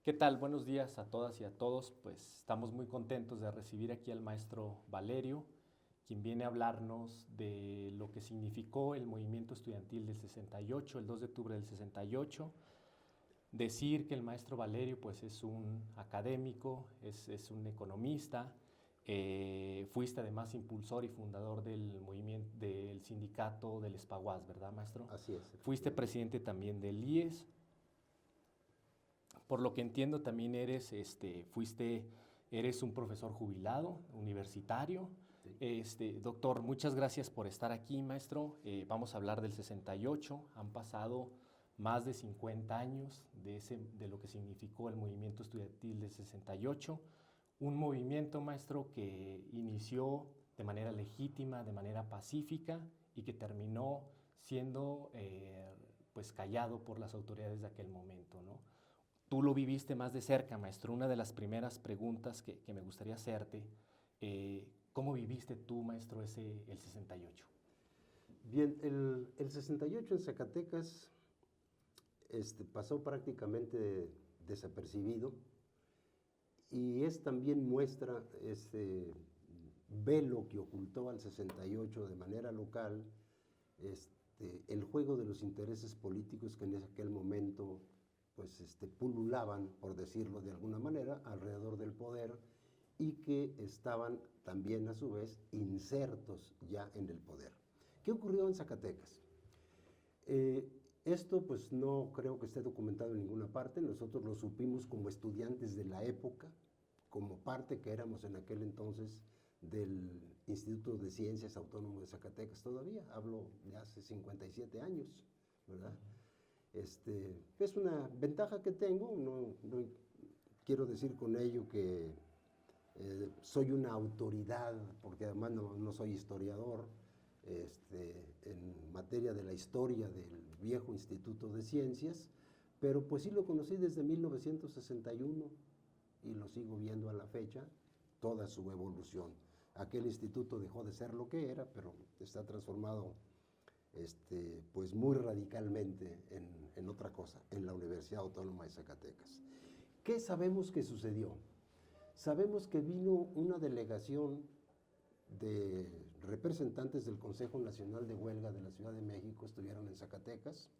¿Qué tal? Buenos días a todas y a todos. Pues estamos muy contentos de recibir aquí al maestro Valerio, quien viene a hablarnos de lo que significó el movimiento estudiantil del 68, el 2 de octubre del 68. Decir que el maestro Valerio pues es un académico, es un economista, fuiste además impulsor y fundador del movimiento del sindicato del Espaguas, ¿verdad, maestro? Así es, Fuiste efectivamente. presidente también del IES. Por lo que entiendo, también eres un profesor jubilado, universitario. Sí. Doctor, muchas gracias por estar aquí, maestro. Vamos a hablar del 68. Han pasado más de 50 años de lo que significó el movimiento estudiantil del 68. Un movimiento, maestro, que inició de manera legítima, de manera pacífica y que terminó siendo pues callado por las autoridades de aquel momento, ¿no? Tú lo viviste más de cerca, maestro. Una de las primeras preguntas que me gustaría hacerte, ¿cómo viviste tú, maestro, el 68? Bien, el 68 en Zacatecas pasó prácticamente desapercibido y es también muestra ese velo que ocultó al 68 de manera local el juego de los intereses políticos que en aquel momento pululaban, por decirlo de alguna manera, alrededor del poder y que estaban también a su vez insertos ya en el poder. ¿Qué ocurrió en Zacatecas? Esto pues no creo que esté documentado en ninguna parte, nosotros lo supimos como estudiantes de la época, como parte que éramos en aquel entonces del Instituto de Ciencias Autónomo de Zacatecas todavía, hablo de hace 57 años, ¿verdad? Es una ventaja que tengo, no quiero decir con ello que soy una autoridad, porque además no soy historiador, en materia de la historia del viejo Instituto de Ciencias, pero pues sí lo conocí desde 1961 y lo sigo viendo a la fecha, toda su evolución. Aquel instituto dejó de ser lo que era, pero está transformado pues muy radicalmente en otra cosa, en la Universidad Autónoma de Zacatecas. ¿Qué sabemos que sucedió? Sabemos que vino una delegación de representantes del Consejo Nacional de Huelga de la Ciudad de México, estuvieron en Zacatecas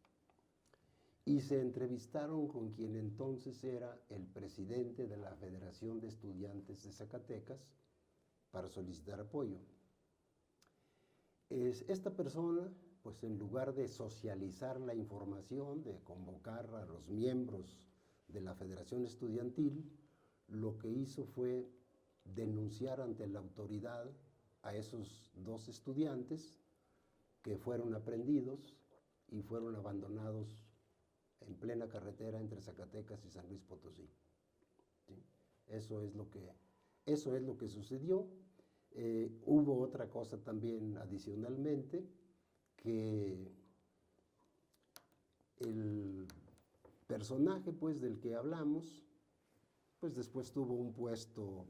y se entrevistaron con quien entonces era el presidente de la Federación de Estudiantes de Zacatecas para solicitar apoyo. Esta persona, pues en lugar de socializar la información, de convocar a los miembros de la Federación Estudiantil, lo que hizo fue denunciar ante la autoridad a esos dos estudiantes que fueron aprehendidos y fueron abandonados en plena carretera entre Zacatecas y San Luis Potosí. ¿Sí? Eso es lo que sucedió. Hubo otra cosa también adicionalmente, que el personaje pues del que hablamos, pues después tuvo un puesto,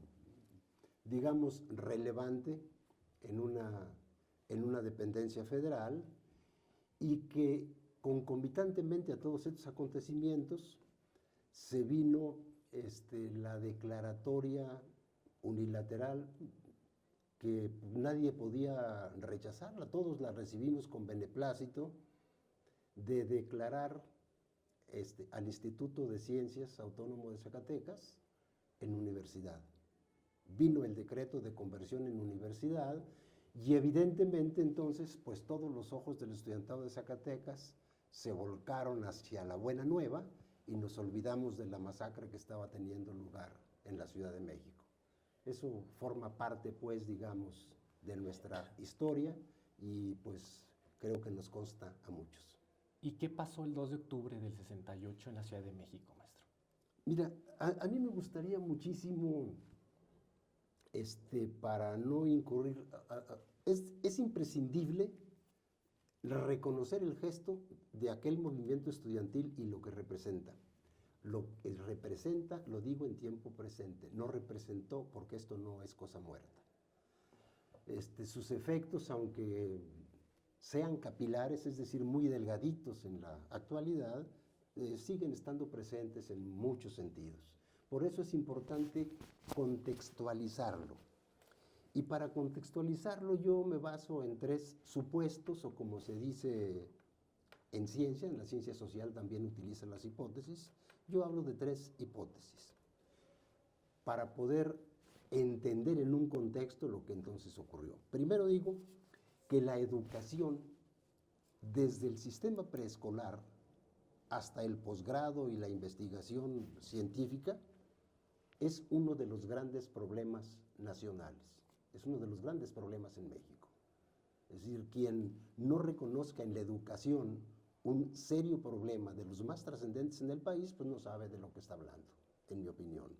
digamos, relevante en una dependencia federal y que concomitantemente a todos estos acontecimientos se vino la declaratoria unilateral que nadie podía rechazarla, todos la recibimos con beneplácito, de declarar al Instituto de Ciencias Autónomo de Zacatecas en universidad. Vino el decreto de conversión en universidad y evidentemente entonces pues todos los ojos del estudiantado de Zacatecas se volcaron hacia la buena nueva y nos olvidamos de la masacre que estaba teniendo lugar en la Ciudad de México. Eso forma parte pues digamos de nuestra historia y pues creo que nos consta a muchos. ¿Y qué pasó el 2 de octubre del 68 en la Ciudad de México, maestro? Mira, a mí me gustaría muchísimo para no incurrir, es imprescindible reconocer el gesto de aquel movimiento estudiantil y lo que representa. Lo que representa, lo digo en tiempo presente, no representó porque esto no es cosa muerta. Sus efectos, aunque sean capilares, es decir, muy delgaditos en la actualidad, siguen estando presentes en muchos sentidos. Por eso es importante contextualizarlo. Y para contextualizarlo yo me baso en 3 supuestos, o como se dice en ciencia, en la ciencia social también utilizan las hipótesis. Yo hablo de 3 hipótesis para poder entender en un contexto lo que entonces ocurrió. Primero digo que la educación, desde el sistema preescolar hasta el posgrado y la investigación científica, es uno de los grandes problemas nacionales, es uno de los grandes problemas en México. Es decir, quien no reconozca en la educación un serio problema de los más trascendentes en el país, pues no sabe de lo que está hablando, en mi opinión.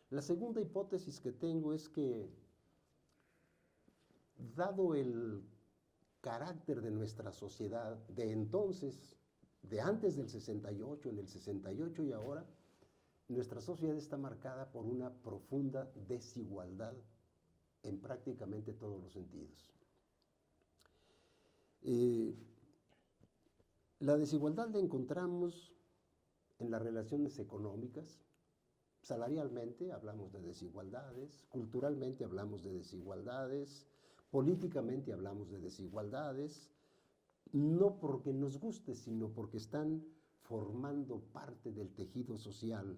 La segunda hipótesis que tengo es que, dado el carácter de nuestra sociedad de entonces, de antes del 68, en el 68 y ahora, nuestra sociedad está marcada por una profunda desigualdad en prácticamente todos los sentidos. La desigualdad la encontramos en las relaciones económicas. Salarialmente hablamos de desigualdades, culturalmente hablamos de desigualdades, políticamente hablamos de desigualdades, no porque nos guste, sino porque están formando parte del tejido social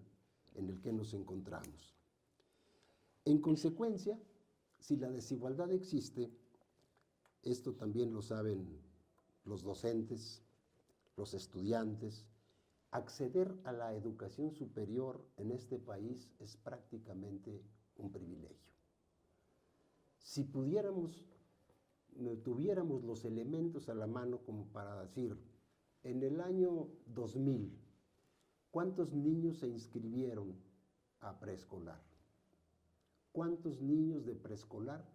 en el que nos encontramos. En consecuencia, si la desigualdad existe, esto también lo saben los docentes, los estudiantes, acceder a la educación superior en este país es prácticamente un privilegio. Si tuviéramos los elementos a la mano como para decir, en el año 2000, ¿cuántos niños se inscribieron a preescolar? ¿Cuántos niños de preescolar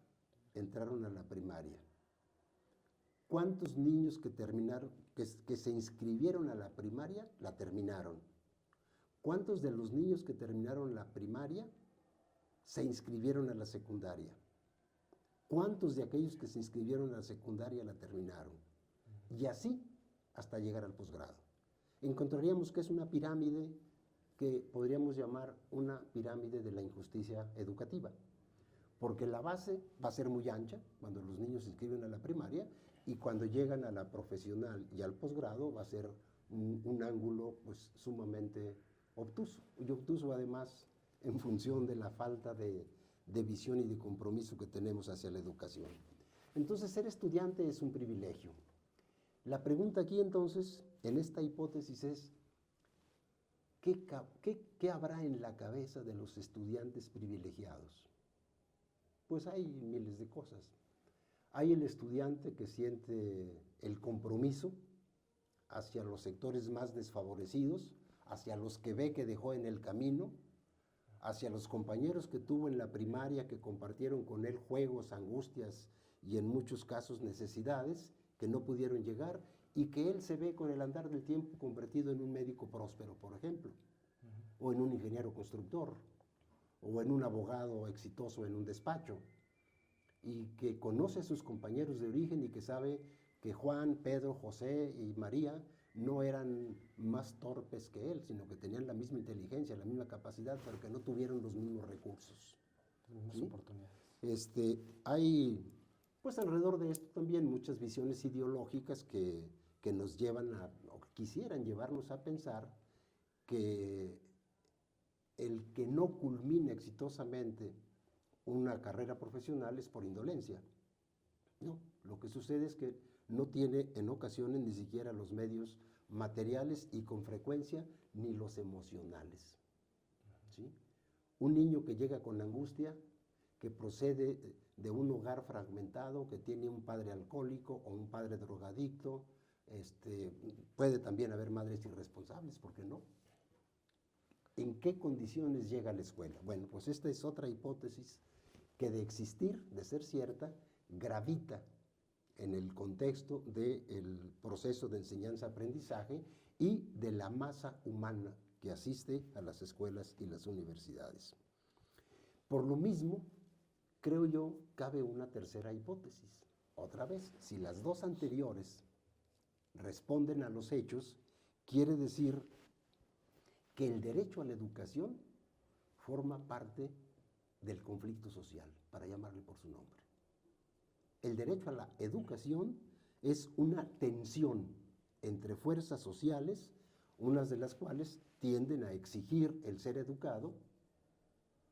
entraron a la primaria? ¿Cuántos niños que se inscribieron a la primaria la terminaron? ¿Cuántos de los niños que terminaron la primaria se inscribieron a la secundaria? ¿Cuántos de aquellos que se inscribieron a la secundaria la terminaron? Y así hasta llegar al posgrado. Encontraríamos que es una pirámide que podríamos llamar una pirámide de la injusticia educativa, porque la base va a ser muy ancha cuando los niños se inscriben a la primaria, y cuando llegan a la profesional y al posgrado va a ser un ángulo pues, sumamente obtuso. Y obtuso además en función de la falta de visión y de compromiso que tenemos hacia la educación. Entonces, ser estudiante es un privilegio. La pregunta aquí entonces, en esta hipótesis es, ¿qué habrá en la cabeza de los estudiantes privilegiados? Pues hay miles de cosas. Hay el estudiante que siente el compromiso hacia los sectores más desfavorecidos, hacia los que ve que dejó en el camino, hacia los compañeros que tuvo en la primaria que compartieron con él juegos, angustias y en muchos casos necesidades que no pudieron llegar, y que él se ve con el andar del tiempo convertido en un médico próspero, por ejemplo, o en un ingeniero constructor, o en un abogado exitoso en un despacho, y que conoce a sus compañeros de origen y que sabe que Juan, Pedro, José y María no eran más torpes que él, sino que tenían la misma inteligencia, la misma capacidad, pero que no tuvieron los mismos recursos. Las mismas oportunidades. Hay, pues alrededor de esto también, muchas visiones ideológicas que nos llevan o quisieran llevarnos a pensar que el que no culmina exitosamente una carrera profesional es por indolencia. No, lo que sucede es que no tiene en ocasiones ni siquiera los medios materiales y con frecuencia ni los emocionales. ¿Sí? Un niño que llega con angustia, que procede de un hogar fragmentado, que tiene un padre alcohólico o un padre drogadicto, puede también haber madres irresponsables, ¿por qué no? ¿En qué condiciones llega a la escuela? Bueno, pues esta es otra hipótesis que, de existir, de ser cierta, gravita en el contexto del proceso de enseñanza-aprendizaje y de la masa humana que asiste a las escuelas y las universidades. Por lo mismo, creo yo, cabe una tercera hipótesis. Otra vez, si las dos anteriores responden a los hechos, quiere decir que el derecho a la educación forma parte del conflicto social, para llamarle por su nombre. El derecho a la educación es una tensión entre fuerzas sociales, unas de las cuales tienden a exigir el ser educado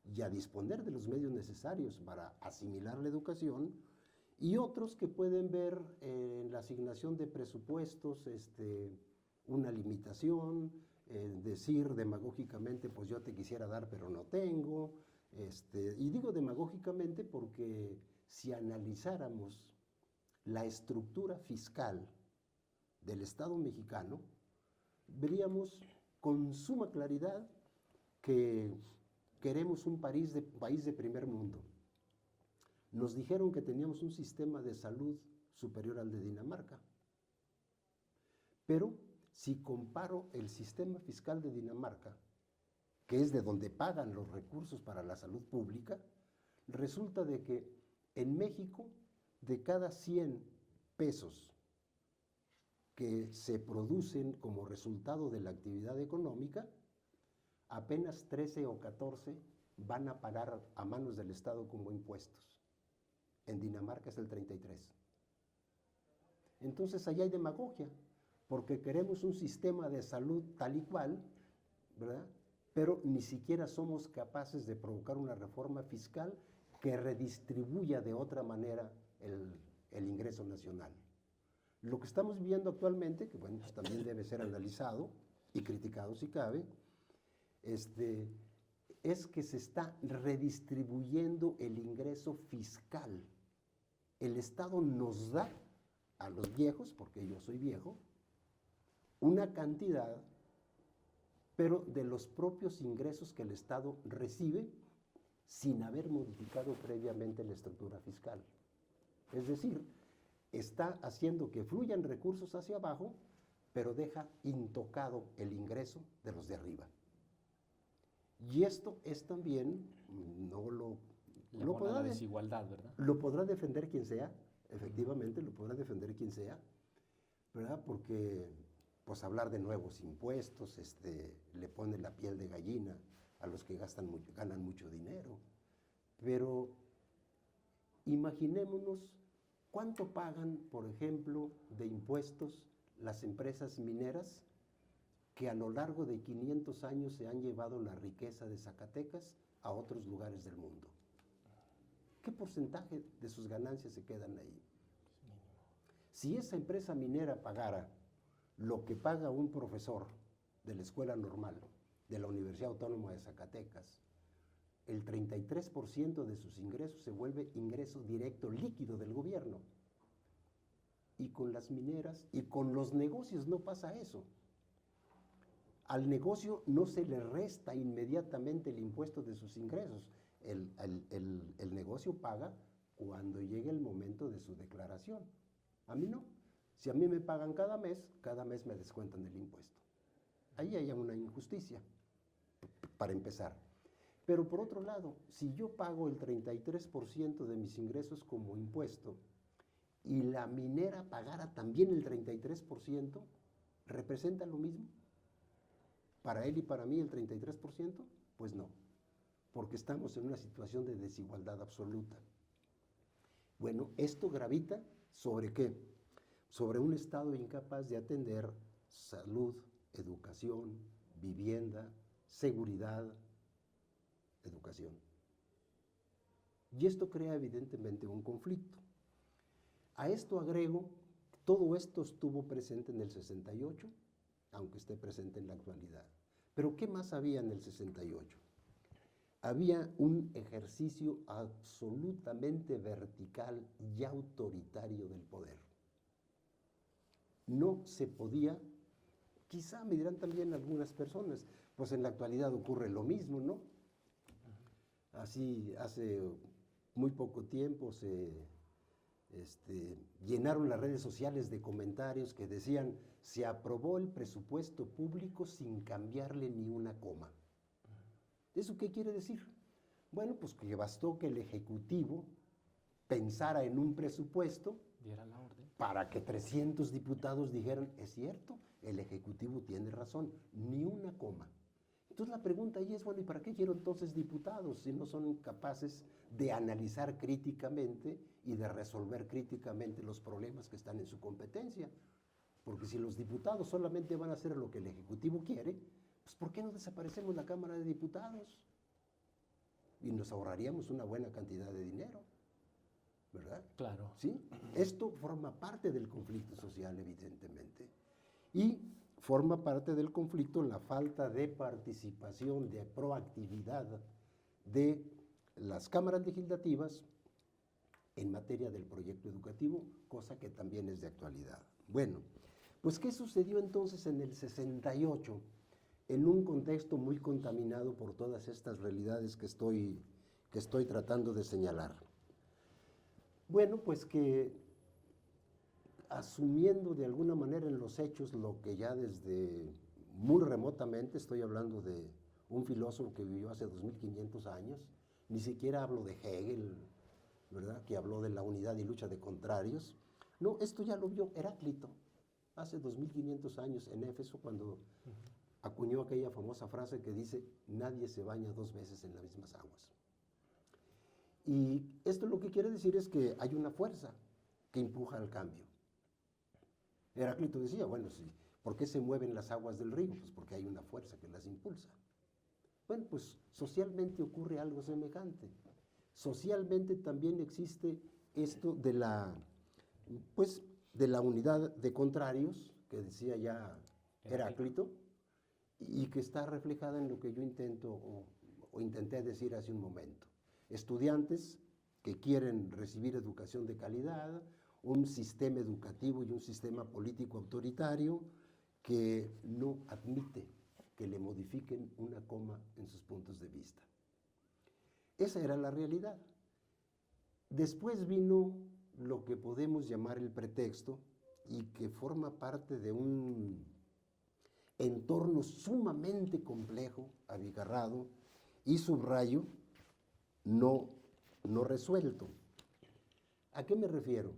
y a disponer de los medios necesarios para asimilar la educación, y otros que pueden ver en la asignación de presupuestos una limitación, decir demagógicamente, pues yo te quisiera dar pero no tengo, y digo demagógicamente porque si analizáramos la estructura fiscal del Estado mexicano, veríamos con suma claridad que queremos un país de primer mundo. Nos dijeron que teníamos un sistema de salud superior al de Dinamarca, pero si comparo el sistema fiscal de Dinamarca, que es de donde pagan los recursos para la salud pública, resulta de que en México, de cada 100 pesos que se producen como resultado de la actividad económica, apenas 13 o 14 van a parar a manos del Estado como impuestos. En Dinamarca es el 33. Entonces allá hay demagogia, porque queremos un sistema de salud tal y cual, ¿verdad? Pero ni siquiera somos capaces de provocar una reforma fiscal que redistribuya de otra manera el ingreso nacional. Lo que estamos viendo actualmente, que bueno, pues también debe ser analizado y criticado si cabe, es que se está redistribuyendo el ingreso fiscal. El Estado nos da a los viejos, porque yo soy viejo, una cantidad, pero de los propios ingresos que el Estado recibe sin haber modificado previamente la estructura fiscal. Es decir, está haciendo que fluyan recursos hacia abajo, pero deja intocado el ingreso de los de arriba. Y esto es también, la desigualdad, ¿verdad? Lo podrá defender quien sea, efectivamente, lo podrá defender quien sea, ¿verdad? Porque, pues, hablar de nuevos impuestos, le pone la piel de gallina a los que ganan mucho dinero. Pero imaginémonos cuánto pagan, por ejemplo, de impuestos las empresas mineras que a lo largo de 500 años se han llevado la riqueza de Zacatecas a otros lugares del mundo. ¿Qué porcentaje de sus ganancias se quedan ahí? Si esa empresa minera pagara lo que paga un profesor de la escuela normal de la Universidad Autónoma de Zacatecas, el 33% de sus ingresos se vuelve ingreso directo líquido del gobierno. Y con las mineras y con los negocios no pasa eso. Al negocio no se le resta inmediatamente el impuesto de sus ingresos. El negocio paga cuando llegue el momento de su declaración. A mí no. Si a mí me pagan cada mes me descuentan el impuesto. Ahí hay una injusticia, para empezar. Pero por otro lado, si yo pago el 33% de mis ingresos como impuesto y la minera pagara también el 33%, ¿representa lo mismo? ¿Para él y para mí el 33%? Pues no, porque estamos en una situación de desigualdad absoluta. Bueno, esto gravita ¿sobre qué? Sobre un Estado incapaz de atender salud, educación, vivienda, seguridad, educación. Y esto crea evidentemente un conflicto. A esto agrego, todo esto estuvo presente en el 68, aunque esté presente en la actualidad. Pero ¿qué más había en el 68? Había un ejercicio absolutamente vertical y autoritario del poder. No se podía, quizá me dirán también algunas personas, pues en la actualidad ocurre lo mismo, ¿no? Así, hace muy poco tiempo se llenaron las redes sociales de comentarios que decían: se aprobó el presupuesto público sin cambiarle ni una coma. ¿Eso qué quiere decir? Bueno, pues que bastó que el Ejecutivo pensara en un presupuesto Diera la orden. para que 300 diputados dijeran, es cierto, el Ejecutivo tiene razón, ni una coma. Entonces la pregunta ahí es, bueno, ¿y para qué quiero entonces diputados si no son capaces de analizar críticamente y de resolver críticamente los problemas que están en su competencia? Porque si los diputados solamente van a hacer lo que el Ejecutivo quiere, pues ¿por qué no desaparecemos la Cámara de Diputados? Y nos ahorraríamos una buena cantidad de dinero, ¿verdad? Claro. ¿Sí? Esto forma parte del conflicto social, evidentemente. Y forma parte del conflicto la falta de participación, de proactividad de las cámaras legislativas en materia del proyecto educativo, cosa que también es de actualidad. Bueno, pues ¿qué sucedió entonces en el 68? En un contexto muy contaminado por todas estas realidades que estoy tratando de señalar. Bueno, pues que asumiendo de alguna manera en los hechos lo que ya desde muy remotamente, estoy hablando de un filósofo que vivió hace 2500 años, ni siquiera hablo de Hegel, ¿verdad?, que habló de la unidad y lucha de contrarios. No, esto ya lo vio Heráclito hace 2500 años en Éfeso, cuando acuñó aquella famosa frase que dice, nadie se baña 2 veces en las mismas aguas. Y esto lo que quiere decir es que hay una fuerza que empuja al cambio. Heráclito decía, bueno, sí, ¿por qué se mueven las aguas del río? Pues porque hay una fuerza que las impulsa. Bueno, pues socialmente ocurre algo semejante. Socialmente también existe esto de la unidad de contrarios, que decía ya Heráclito, y que está reflejada en lo que yo intento o intenté decir hace un momento. Estudiantes que quieren recibir educación de calidad, un sistema educativo y un sistema político autoritario que no admite que le modifiquen una coma en sus puntos de vista. Esa era la realidad. Después vino lo que podemos llamar el pretexto y que forma parte de un entorno sumamente complejo, abigarrado y subrayo, no resuelto. ¿A qué me refiero?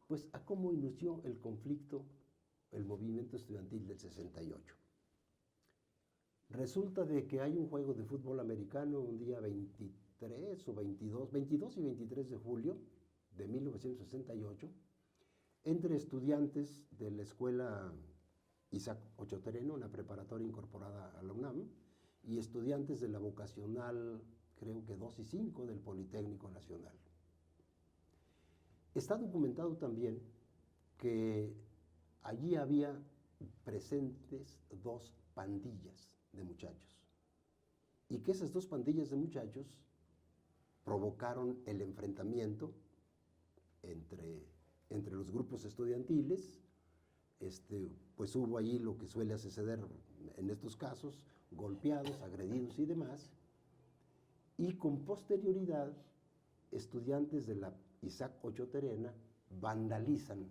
Pues a cómo inició el conflicto, el movimiento estudiantil del 68. Resulta de que hay un juego de fútbol americano un día 23 o 22 y 23 de julio de 1968, entre estudiantes de la escuela Isaac Ochotereno, una preparatoria incorporada a la UNAM, y estudiantes de la vocacional, creo que 2 y 5 del Politécnico Nacional. Está documentado también que allí había presentes 2 pandillas de muchachos y que esas 2 pandillas de muchachos provocaron el enfrentamiento entre los grupos estudiantiles. Pues hubo allí lo que suele suceder en estos casos, golpeados, agredidos y demás, y con posterioridad estudiantes de la Isaac Ochoterena vandalizan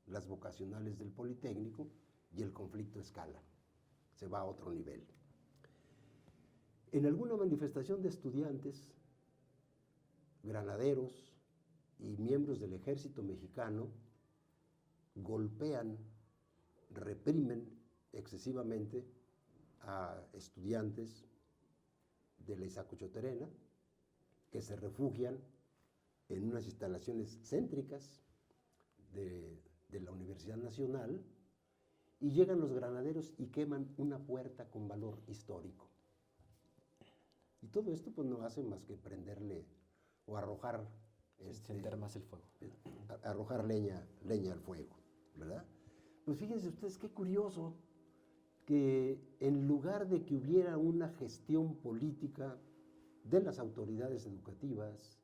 las vocacionales del Politécnico y el conflicto escala, se va a otro nivel. En alguna manifestación de estudiantes, granaderos y miembros del ejército mexicano golpean, reprimen excesivamente a estudiantes de la Isaac Ochoterena que se refugian en unas instalaciones céntricas de la Universidad Nacional, y llegan los granaderos y queman una puerta con valor histórico. Y todo esto pues no hace más que prenderle o arrojar encender más el fuego. Arrojar leña al fuego, ¿verdad? Pues fíjense ustedes qué curioso que en lugar de que hubiera una gestión política de las autoridades educativas,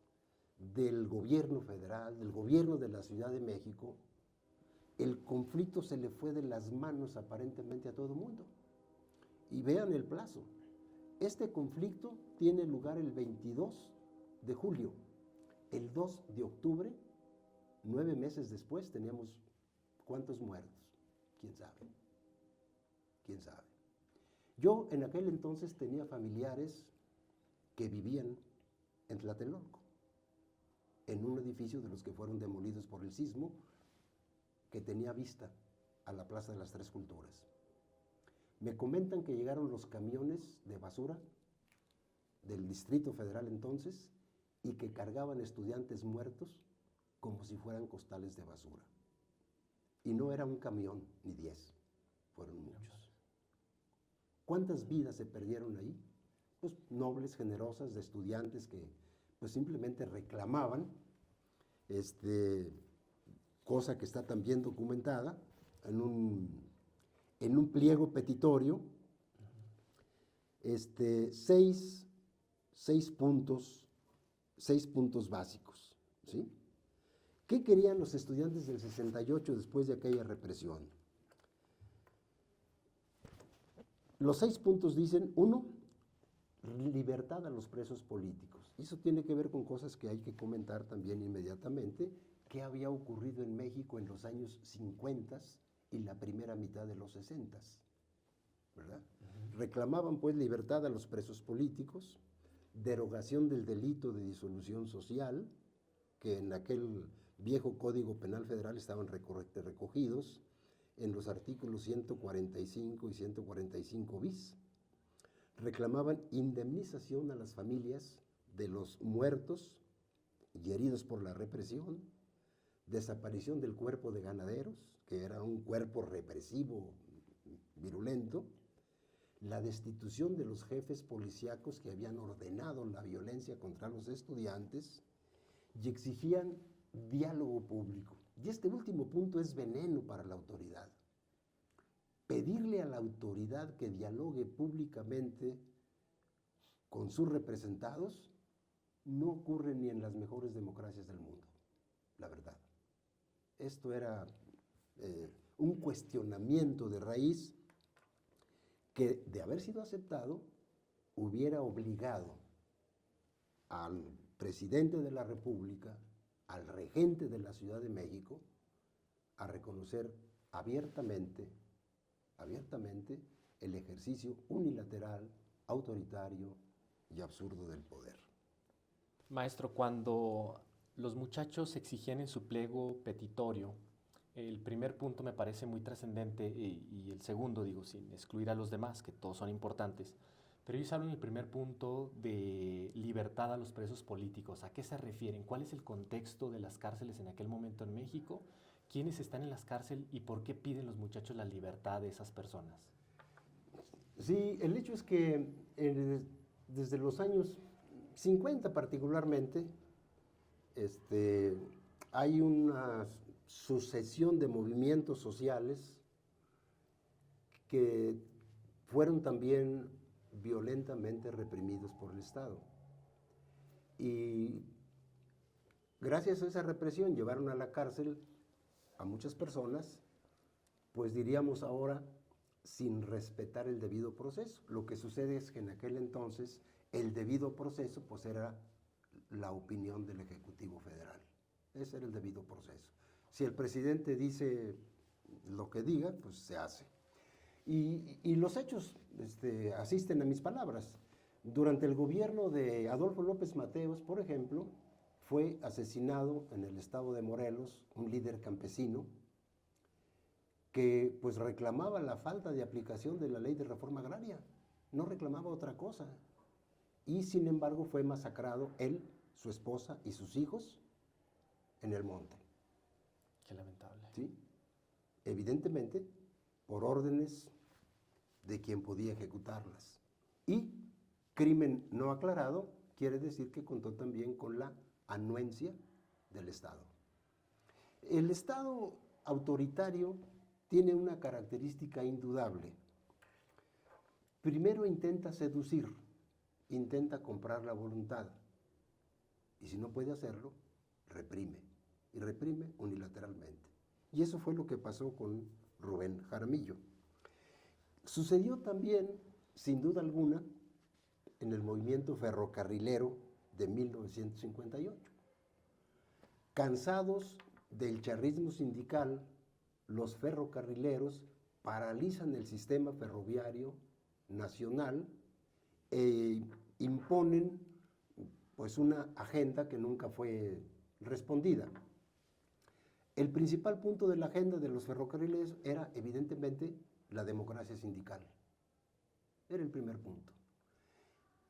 del gobierno federal, del gobierno de la Ciudad de México, el conflicto se le fue de las manos aparentemente a todo el mundo. Y vean el plazo. Este conflicto tiene lugar el 22 de julio. El 2 de octubre, 9 meses después, teníamos ¿cuántos muertos? ¿Quién sabe? ¿Quién sabe? Yo en aquel entonces tenía familiares que vivían en Tlatelolco. en un edificio de los que fueron demolidos por el sismo, que tenía vista a la Plaza de las Tres Culturas. Me comentan que llegaron los camiones de basura del Distrito Federal entonces y que cargaban estudiantes muertos como si fueran costales de basura. Y no era un camión ni 10, fueron muchos. ¿Cuántas vidas se perdieron ahí? Pues nobles, generosas, de estudiantes que pues simplemente reclamaban, cosa que está también documentada en un pliego petitorio, seis puntos básicos, ¿sí? ¿Qué querían los estudiantes del 68 después de aquella represión? Los 6 puntos dicen: 1, libertad a los presos políticos. Eso tiene que ver con cosas que hay que comentar también inmediatamente, qué había ocurrido en México en los años 50 y la primera mitad de los 60, ¿verdad? Reclamaban pues libertad a los presos políticos, derogación del delito de disolución social, que en aquel viejo Código Penal Federal estaban recogidos en los artículos 145 y 145 bis. Reclamaban indemnización a las familias de los muertos y heridos por la represión, desaparición del cuerpo de ganaderos, que era un cuerpo represivo, virulento, la destitución de los jefes policíacos que habían ordenado la violencia contra los estudiantes, y exigían diálogo público. Y este último punto es veneno para la autoridad. Pedirle a la autoridad que dialogue públicamente con sus representados no ocurre ni en las mejores democracias del mundo, la verdad. Esto era un cuestionamiento de raíz que, de haber sido aceptado, hubiera obligado al presidente de la República, al regente de la Ciudad de México, a reconocer abiertamente el ejercicio unilateral, autoritario y absurdo del poder. Maestro, cuando los muchachos exigían en su pliego petitorio, el primer punto me parece muy trascendente y el segundo, digo, sin excluir a los demás, que todos son importantes, pero ellos hablan en el primer punto de libertad a los presos políticos. ¿A qué se refieren? ¿Cuál es el contexto de las cárceles en aquel momento en México? ¿Quiénes están en las cárceles y por qué piden los muchachos la libertad de esas personas? Sí, el hecho es que desde los años 50 particularmente, hay una sucesión de movimientos sociales que fueron también violentamente reprimidos por el Estado. Y gracias a esa represión llevaron a la cárcel a muchas personas, pues diríamos ahora, sin respetar el debido proceso. Lo que sucede es que en aquel entonces el debido proceso pues era la opinión del Ejecutivo Federal. Ese era el debido proceso. Si el presidente dice lo que diga, pues se hace. Y los hechos asisten a mis palabras. Durante el gobierno de Adolfo López Mateos, por ejemplo, fue asesinado en el estado de Morelos un líder campesino que pues reclamaba la falta de aplicación de la ley de reforma agraria, no reclamaba otra cosa. Y sin embargo fue masacrado él, su esposa y sus hijos en el monte. Qué lamentable. ¿Sí? Evidentemente por órdenes de quien podía ejecutarlas. Y crimen no aclarado quiere decir que contó también con la anuencia del Estado. El Estado autoritario tiene una característica indudable. Primero intenta seducir, intenta comprar la voluntad, y si no puede hacerlo, reprime, y reprime unilateralmente. Y eso fue lo que pasó con Rubén Jaramillo. Sucedió también, sin duda alguna, en el movimiento ferrocarrilero de 1958. Cansados del charrismo sindical, los ferrocarrileros paralizan el sistema ferroviario nacional e imponen pues una agenda que nunca fue respondida. El principal punto de la agenda de los ferrocarriles era evidentemente la democracia sindical. Era el primer punto.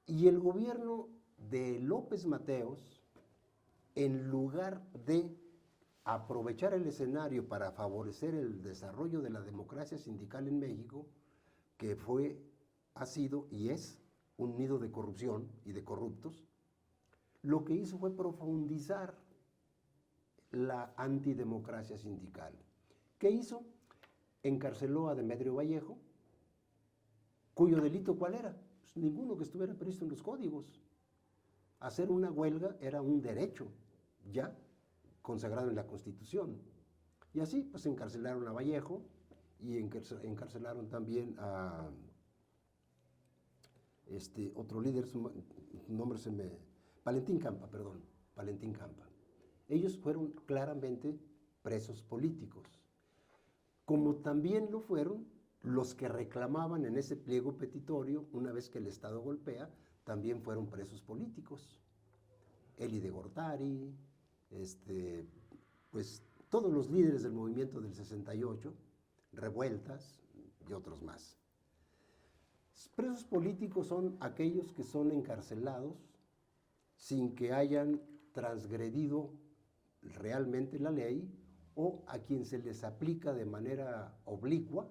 Y el gobierno de López Mateos, en lugar de aprovechar el escenario para favorecer el desarrollo de la democracia sindical en México, que ha sido y es un nido de corrupción y de corruptos, lo que hizo fue profundizar la antidemocracia sindical. ¿Qué hizo? Encarceló a Demetrio Vallejo, cuyo delito ¿cuál era? Pues ninguno que estuviera previsto en los códigos. Hacer una huelga era un derecho ya consagrado en la Constitución. Y así pues encarcelaron a Vallejo y encarcelaron también a otro líder, su nombre Valentín Campa. Ellos fueron claramente presos políticos, como también lo fueron los que reclamaban en ese pliego petitorio, una vez que el Estado golpea, también fueron presos políticos. Eli de Gortari, pues todos los líderes del movimiento del 68, Revueltas y otros más. Presos políticos son aquellos que son encarcelados sin que hayan transgredido realmente la ley o a quien se les aplica de manera oblicua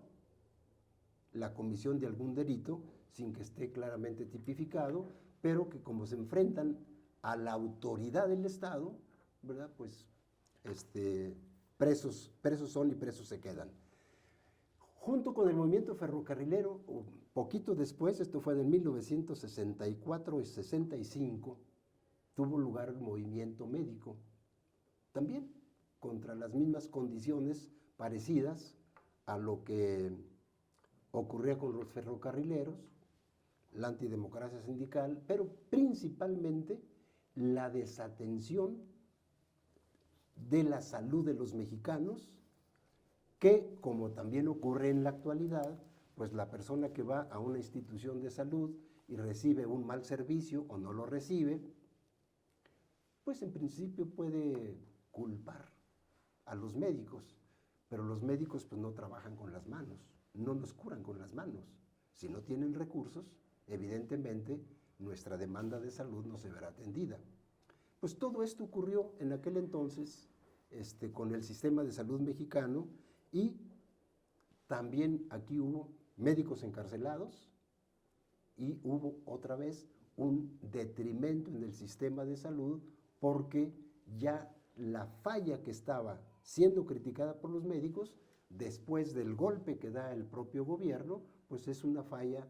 la comisión de algún delito sin que esté claramente tipificado, pero que como se enfrentan a la autoridad del Estado, ¿verdad? Pues presos son y presos se quedan. Junto con el movimiento ferrocarrilero, poquito después, esto fue en 1964 y 65, tuvo lugar el movimiento médico, también contra las mismas condiciones parecidas a lo que ocurría con los ferrocarrileros, la antidemocracia sindical, pero principalmente la desatención de la salud de los mexicanos, que, como también ocurre en la actualidad, pues la persona que va a una institución de salud y recibe un mal servicio o no lo recibe, pues en principio puede culpar a los médicos, pero los médicos pues no trabajan con las manos, no nos curan con las manos. Si no tienen recursos, evidentemente nuestra demanda de salud no se verá atendida. Pues todo esto ocurrió en aquel entonces con el sistema de salud mexicano, y también aquí hubo médicos encarcelados y hubo otra vez un detrimento en el sistema de salud porque ya la falla que estaba siendo criticada por los médicos después del golpe que da el propio gobierno, pues es una falla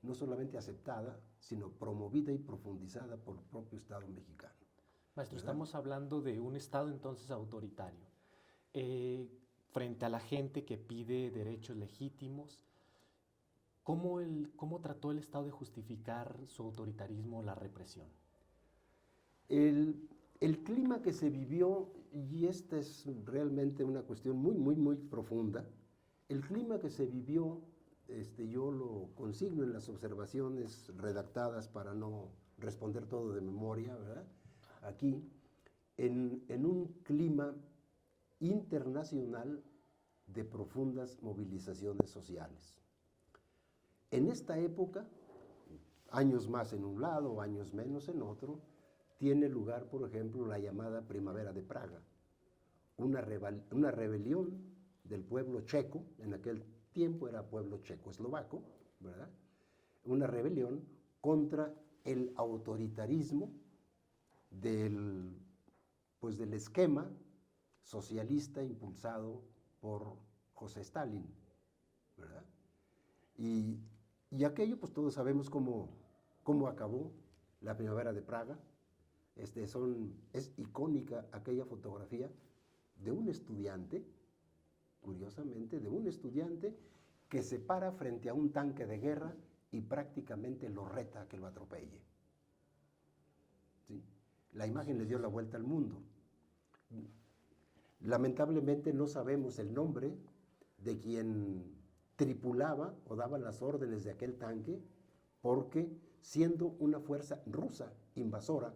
no solamente aceptada, sino promovida y profundizada por el propio Estado mexicano. Maestro, ¿verdad? estamos hablando de un Estado entonces autoritario. Frente a la gente que pide derechos legítimos, ¿cómo trató el Estado de justificar su autoritarismo, la represión? El clima que se vivió, y esta es realmente una cuestión muy, muy, muy profunda, el clima que se vivió, yo lo consigno en las observaciones redactadas para no responder todo de memoria, ¿verdad? Aquí, en un clima internacional de profundas movilizaciones sociales. En esta época, años más en un lado, años menos en otro, tiene lugar, por ejemplo, la llamada Primavera de Praga, una rebelión del pueblo checo, en aquel tiempo era pueblo checoslovaco, ¿verdad? Una rebelión contra el autoritarismo del esquema socialista impulsado por José Stalin, ¿verdad? Y aquello, pues todos sabemos cómo acabó la Primavera de Praga. Es icónica aquella fotografía de un estudiante, curiosamente, de un estudiante que se para frente a un tanque de guerra y prácticamente lo reta a que lo atropelle. ¿Sí? La imagen le dio la vuelta al mundo. Lamentablemente no sabemos el nombre de quien tripulaba o daba las órdenes de aquel tanque, porque siendo una fuerza rusa invasora,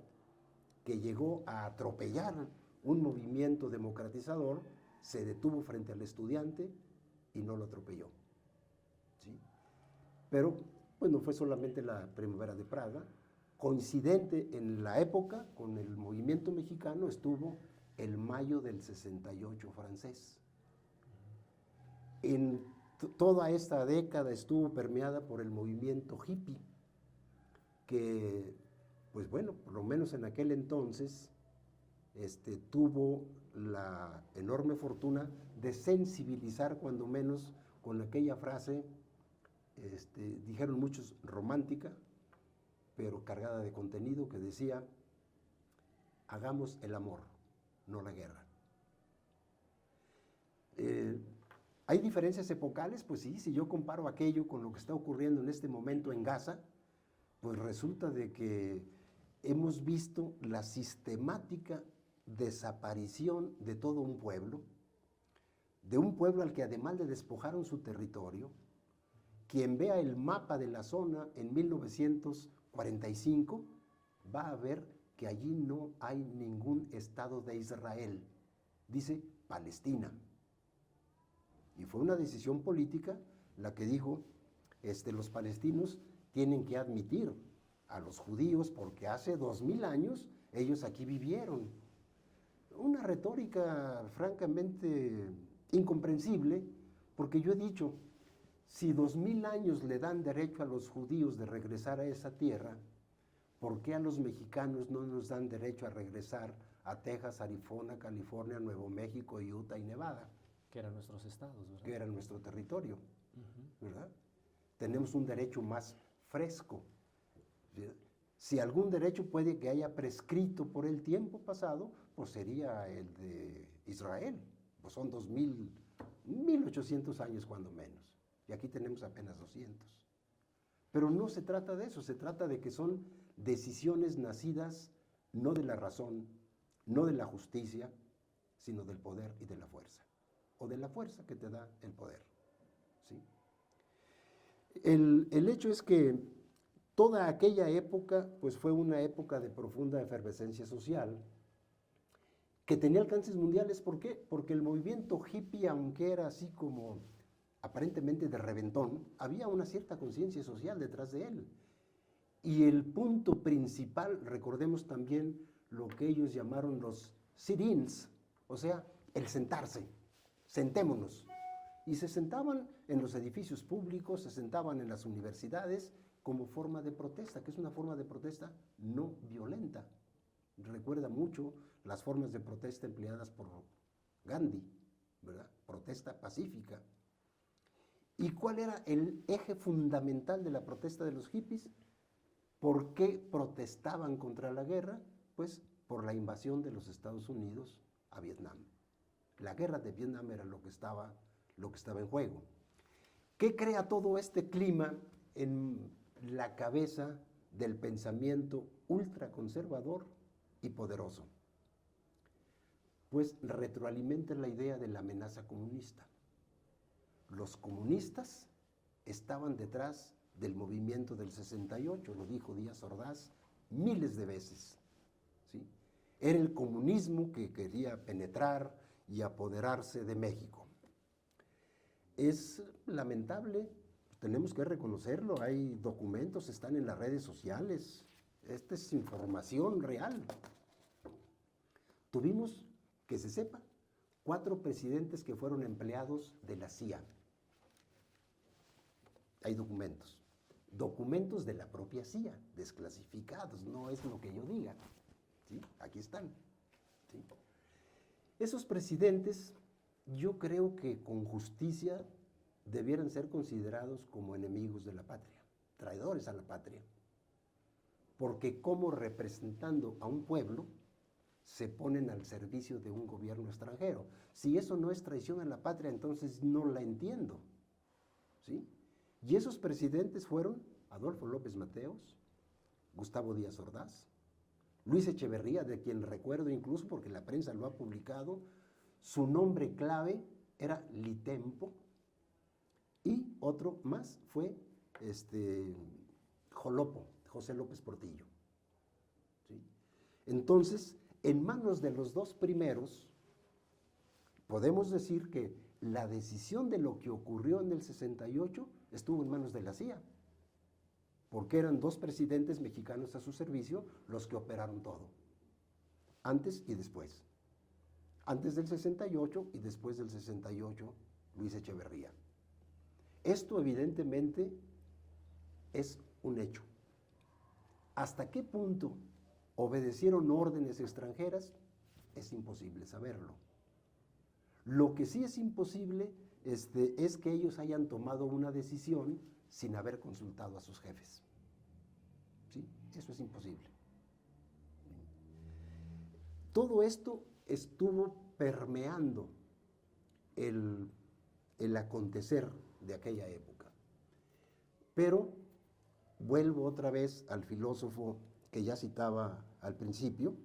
que llegó a atropellar un movimiento democratizador, se detuvo frente al estudiante y no lo atropelló. ¿Sí? Pero, bueno, fue solamente la Primavera de Praga. Coincidente en la época con el movimiento mexicano estuvo el mayo del 68 francés. En toda esta década estuvo permeada por el movimiento hippie, que, pues bueno, por lo menos en aquel entonces, tuvo la enorme fortuna de sensibilizar, cuando menos, con aquella frase, dijeron muchos, romántica, pero cargada de contenido, que decía: hagamos el amor, no la guerra. ¿Hay diferencias epocales? Pues sí, si yo comparo aquello con lo que está ocurriendo en este momento en Gaza, pues resulta de que hemos visto la sistemática desaparición de todo un pueblo, de un pueblo al que, además de despojaron su territorio, quien vea el mapa de la zona en 1945 va a ver que allí no hay ningún Estado de Israel, dice Palestina. Y fue una decisión política la que dijo, los palestinos tienen que admitir a los judíos porque hace 2000 años ellos aquí vivieron. Una retórica francamente incomprensible, porque yo he dicho, si 2000 años le dan derecho a los judíos de regresar a esa tierra, ¿por qué a los mexicanos no nos dan derecho a regresar a Texas, Arizona, California, Nuevo México, Utah y Nevada? Que eran nuestros estados, ¿verdad? Que era nuestro territorio, ¿verdad? Tenemos un derecho más fresco. Si algún derecho puede que haya prescrito por el tiempo pasado, pues sería el de Israel. Pues son 1800 años cuando menos. Y aquí tenemos apenas 200. Pero no se trata de eso, se trata de que son decisiones nacidas no de la razón, no de la justicia, sino del poder y de la fuerza. O de la fuerza que te da el poder. ¿Sí? El hecho es que toda aquella época pues fue una época de profunda efervescencia social que tenía alcances mundiales. ¿Por qué? Porque el movimiento hippie, aunque era así como aparentemente de reventón, había una cierta conciencia social detrás de él. Y el punto principal, recordemos también lo que ellos llamaron los sit-ins, o sea, el sentarse. Sentémonos. Y se sentaban en los edificios públicos, se sentaban en las universidades como forma de protesta, que es una forma de protesta no violenta. Recuerda mucho las formas de protesta empleadas por Gandhi, ¿verdad? Protesta pacífica. ¿Y cuál era el eje fundamental de la protesta de los hippies? ¿Por qué protestaban contra la guerra? Pues por la invasión de los Estados Unidos a Vietnam. La guerra de Vietnam era lo que estaba en juego. ¿Qué crea todo este clima en la cabeza del pensamiento ultraconservador y poderoso? Pues retroalimenta la idea de la amenaza comunista. Los comunistas estaban detrás del movimiento del 68, lo dijo Díaz Ordaz miles de veces. ¿Sí? Era el comunismo que quería penetrar y apoderarse de México. Es lamentable, tenemos que reconocerlo, hay documentos, están en las redes sociales, esta es información real. Tuvimos, que se sepa, 4 presidentes que fueron empleados de la CIA. Hay documentos de la propia CIA, desclasificados, no es lo que yo diga, ¿sí? Aquí están, ¿sí? Esos presidentes, yo creo que con justicia debieran ser considerados como enemigos de la patria, traidores a la patria, porque como representando a un pueblo se ponen al servicio de un gobierno extranjero. Si eso no es traición a la patria, entonces no la entiendo, ¿sí? Y esos presidentes fueron Adolfo López Mateos, Gustavo Díaz Ordaz, Luis Echeverría, de quien recuerdo incluso porque la prensa lo ha publicado, su nombre clave era Litempo, y otro más fue Jolopo, José López Portillo. ¿Sí? Entonces, en manos de los dos primeros, podemos decir que la decisión de lo que ocurrió en el 68 estuvo en manos de la CIA, porque eran dos presidentes mexicanos a su servicio los que operaron todo, antes y después. Antes del 68 y después del 68, Luis Echeverría. Esto evidentemente es un hecho. ¿Hasta qué punto obedecieron órdenes extranjeras? Es imposible saberlo. Lo que sí es imposible es que ellos hayan tomado una decisión sin haber consultado a sus jefes. ¿Sí? Eso es imposible. Todo esto estuvo permeando el acontecer de aquella época. Pero vuelvo otra vez al filósofo que ya citaba al principio,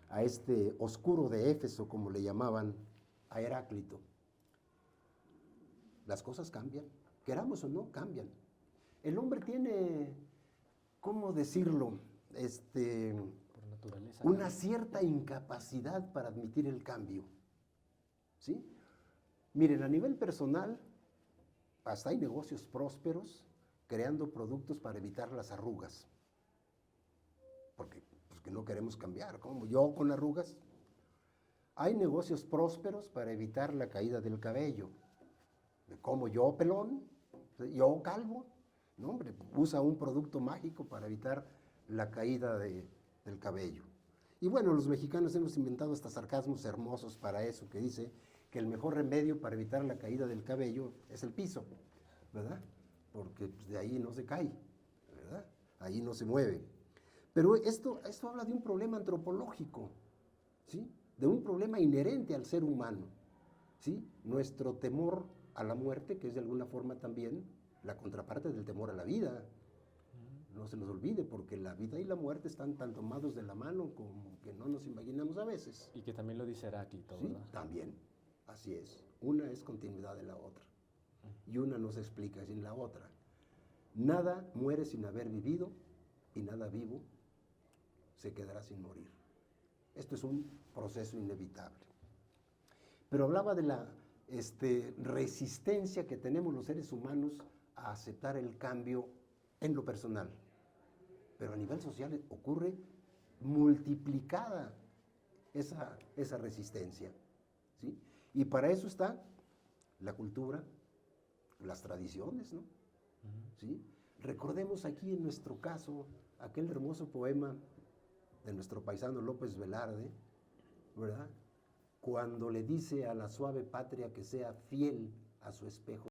a este oscuro de Éfeso, como le llamaban a Heráclito. Las cosas cambian, queramos o no, cambian. El hombre tiene, ¿cómo decirlo? Por naturaleza. Una cierta incapacidad para admitir el cambio. ¿Sí? Miren, a nivel personal, hasta hay negocios prósperos creando productos para evitar las arrugas. Porque que no queremos cambiar, como yo con arrugas. Hay negocios prósperos para evitar la caída del cabello. Como yo pelón, yo calvo. No, hombre, usa un producto mágico para evitar la caída del cabello. Y bueno, los mexicanos hemos inventado hasta sarcasmos hermosos para eso, que dice que el mejor remedio para evitar la caída del cabello es el piso, ¿verdad? Porque pues, de ahí no se cae, ¿verdad? Ahí no se mueve. Pero esto habla de un problema antropológico, ¿sí? De un problema inherente al ser humano, ¿sí? Nuestro temor a la muerte, que es de alguna forma también la contraparte del temor a la vida. No se nos olvide, porque la vida y la muerte están tan tomados de la mano como que no nos imaginamos a veces. Y que también lo dice Heráclito, Sí, ¿verdad? también, así es. Una es continuidad de la otra, y una no se explica sin la otra. Nada muere sin haber vivido, y nada vivo se quedará sin morir. Esto es un proceso inevitable. Pero hablaba de la resistencia que tenemos los seres humanos a aceptar el cambio en lo personal. Pero a nivel social ocurre multiplicada esa resistencia, ¿sí? Y para eso está la cultura, las tradiciones, ¿no? ¿Sí? Recordemos aquí en nuestro caso aquel hermoso poema de nuestro paisano López Velarde, ¿verdad? Cuando le dice a la suave patria que sea fiel a su espejo